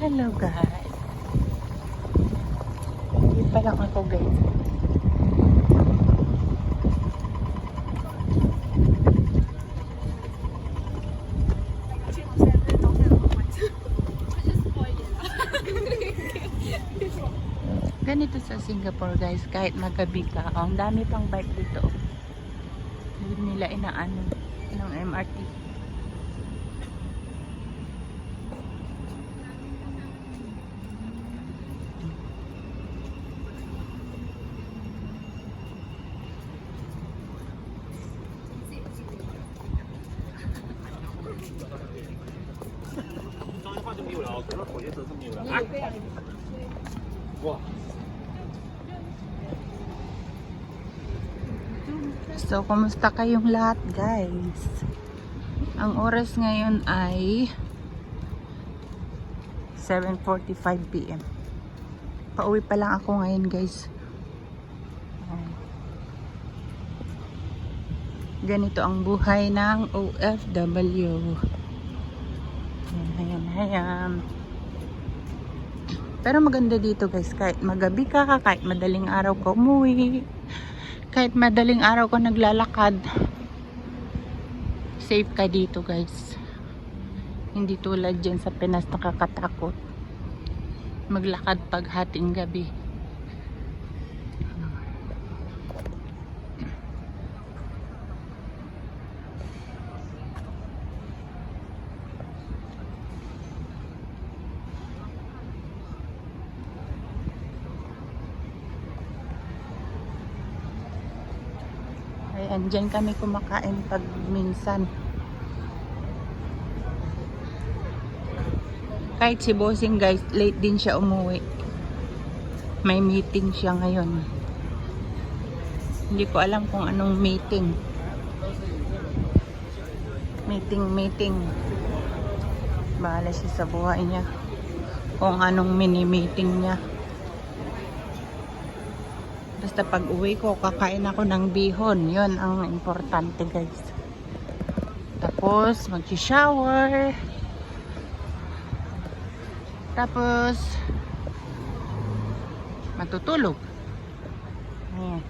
Hello guys. Hindi pa lang ako guys. Ganito sa Singapore guys, kahit magabi ka, ang dami pang bike dito. Hindi nila inaano ng MRT. So, kumusta kayong lahat guys? Ang oras ngayon ay 7:45 PM. Pauwi pa lang ako ngayon guys. Ganito ang buhay ng OFW. Ayan. Pero maganda dito guys, kahit magabi ka, kahit madaling araw ka umuwi, kahit madaling araw ka naglalakad, safe ka dito guys. Hindi tulad dyan sa Pinas, nakakatakot maglakad pag hating gabi. Ayan, dyan kami kumakain pag minsan. Kahit si Bossing guys, late din siya umuwi. May meeting siya ngayon. Hindi ko alam kung anong meeting. Meeting. Bahala siya sa buhay niya. Kung anong mini-meeting niya. Basta pag uwi ko, kakain ako ng bihon. Yun ang importante guys. Tapos, mag-shower. Tapos, matutulog. Ayan.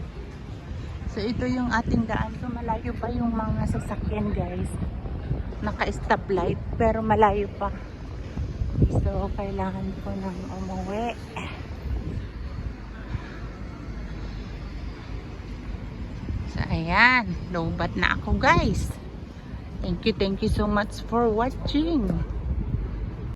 So, ito yung ating daan. So, malayo pa yung mga sasakyan guys. Naka-stoplight, pero malayo pa. So, kailangan ko nang umuwi. So, ayan. Lobat na ako guys. Thank you so much for watching.